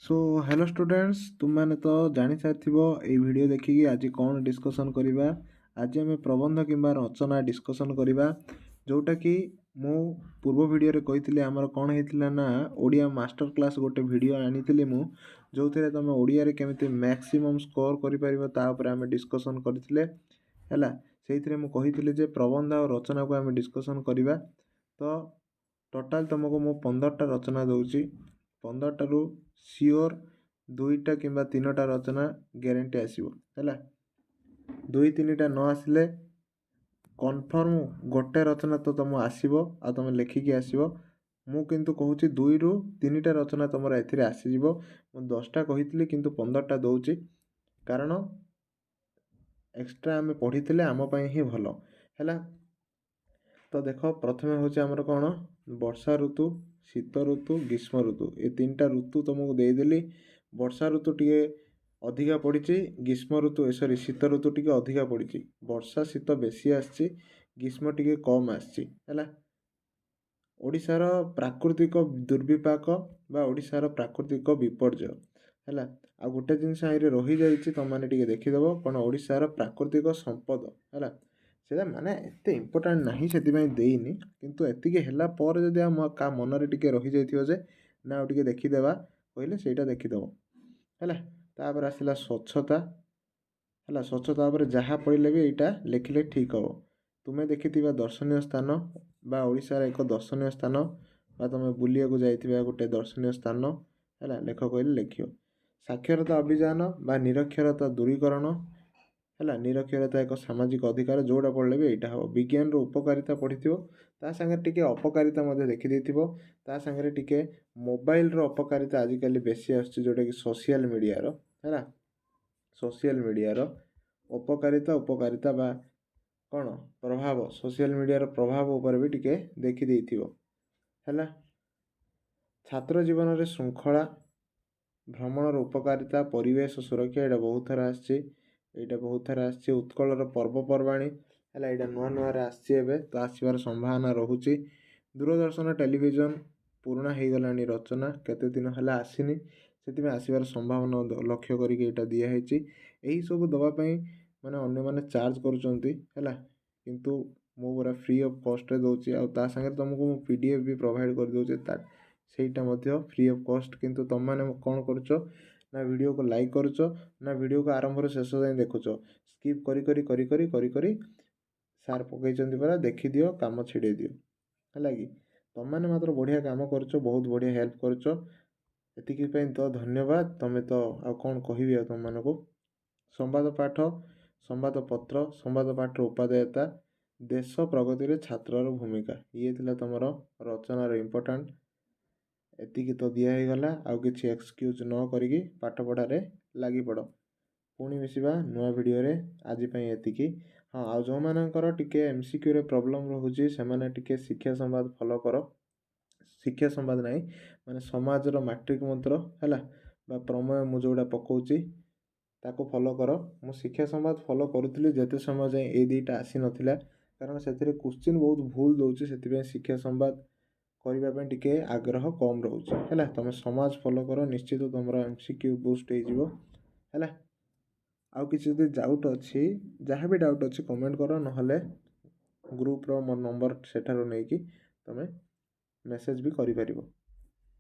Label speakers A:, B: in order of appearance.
A: So hello students तुम मैंने तो जानी सारिथिबो एई वीडियो देखिकी आज कौन डिस्कशन करिबा। आज आम प्रबंध किंबा रचना डिस्कशन करिबा जोटा कि मु पूर्व वीडियो रे कहितली हमर कोन हेतिला ना ओडिया मास्टर क्लास गोटे वीडियो आनितली मु जोथिरे तमे ओडिया रे केमिति मैक्सिमम स्कोर करि परिबो ता ऊपर आम डिस्कशन करथिले हैला। सेइथिरे मु कहितली जे प्रबंध और रचना को आम डिस्कशन करिबा। तो टोटाल तुमको मु 15टा रचना दउची 15टारू सियोर 2टा किंबा 3टा रचना ग्यारंटी आसीबो हैला। 2-3टा न आसिले कन्फर्म गोटे रचना तो तुम आसीबो आ तुम लेखिकी आसीबो। मु किंतु कहूची 2रू 3टा रचना तुमरा एथिरे आसीजिवो। मु 10टा कहितली किंतु 15टा दउची कारण एक्स्ट्रा आम पढ़ीथिले आम पई ही भलो हैला। तो देखो प्रथमे होचे हमर कोन वर्षा ऋतु शीत ऋतु ग्रीष्म ऋतु ए 3टा ऋतु तुमको देदेली। वर्षा ऋतु टिके अधिका पड़ी ग्रीष्म ऋतु सॉरी शीत ऋतु टिके अधिका पड़ी वर्षा शीत बेसी आसी ग्रीष्म टिके कम आसी हैला। ओडिशार प्राकृतिक दुर्विपाक बा ओडिशार प्राकृतिक विपर्यय हैला। आ गोटे जिनस आइरे रही जाइछि तुम माने टिके देखिदेबो कोन ओडिशार प्राकृतिक संपद हैला। सेटा माने एते इम्पोर्टेंट नाही सेति देइनी किंतु एतिके हेला पर जदि का मनरे टिके रही जाइथियो जे ना टिके देखिदेबा कहले सेटा देखिदेबो हैला। तापर आसिला स्वच्छता हैला। स्वच्छता पर जहाँ पढ़ले भी एटा लिखले ठीक हो। तुमे देखिथिबा दर्शनीय स्थान बा ओडिशार एक दर्शनीय स्थान बा तुमे बुलिया को जाइथिबा गोटे दर्शनीय स्थान हैला लेख कहले लेखियो। साक्षरता अभियान बा निरक्षरता दूरीकरण हैला। निरक्षरता एक सामाजिक अधिकार जोड़ा पढ़ले भी एटा हो। विज्ञान रो उपकारिता पढ़िथिबो ता संगे टिके अपकारिता मध्ये देखि देथिबो। ता संगे टिके मोबाइल रो अपकारिता आजिकली बेसी आछी जोटा कि सोशल मीडिया रो हैला। सोशल मीडिया रो उपकारिता उपकारिता बा कोन प्रभाव सोशल मीडिया रो प्रभाव ऊपर भी टिके देखि देथिबो हैला। छात्र जीवन रे श्रृंखला भ्रमण रो उपकारिता परिवेश सुरक्षा एटा बहुत थरा आछी एटा बहुत थरा आछी। उत्कल रो पर्वपर्वाणी हैला एटा नुआ नुआ रे आछी एबे तो आसीबार संभावना रहुची। दूरदर्शन टेलीविजन पुराना हे गलानी रचना केते दिन हला आसीनी सेति आसीबार संभावना लक्ष्य करी एटा दिया हेची। एही सब दवा पई माने अन्य माने चार्ज करूचंती हैला किंतु मो पूरा फ्री ऑफ कॉस्ट रे दोची आ ता संगे तुमको मु पीडीएफ भी प्रोवाइड कर दोचे ता सेटा मध्ये फ्री ऑफ कॉस्ट। किंतु तुम माने कोन करूचो ना वीडियो को लाइक करूचो ना वीडियो को आरंभ रे शेष जाय देखुचो स्किप करी करी करी करी करी करी सार पकईचंती परा देखि दियो काम छिड़े दियो हैला कि तुम माने मात्र बढ़िया काम करूचो बहुत बढ़िया हेल्प करूचो एतिकी पे तो धन्यवाद। तमे तो आ कोन कहिबी तुम मानको संवाद पाठ संवाद पत्र संवाद पाठ उपादेयता देश प्रगति रे छात्र रो भूमिका ये थिला तमरो रचना रो इम्पोर्टेंट एतिकी तो दिया ही गला आउ किछि एक्सक्यूज न करिकी पाठ पढ़ा रे लागि पड़ो। पुणी मिसिबा नुआ वीडियो रे आज पई एतिकी। हाँ आ जो मानकर टिके एमसीक्यू रे प्रॉब्लम रहउची से माने टिके शिक्षा संवाद फॉलो करो। शिक्षा संवाद नाही माने समाज रो मैट्रिक मंत्र हैला बा प्रमेय मु जोडा पकोची ताको फॉलो करो। मु शिक्षा संवाद फॉलो करूथली जेते समय जाय ए दुईटा आसी नथिला कारण सेथिरे क्वेश्चन बहुत भूल दोउची सेति शिक्षा संवाद करिबा पे टिके आग्रह कम रहउची हैला। तमे समाज फॉलो करो निश्चित तमरा एमसीक्यू बूस्ट हे जिवो हैला। आउ किछि जदि डाउट अछि जहाँ भी डाउट अछि कमेंट करो नहले ग्रुप रो मोर नंबर सेठारो नै कि तमे मेसेज भी करि परिबो।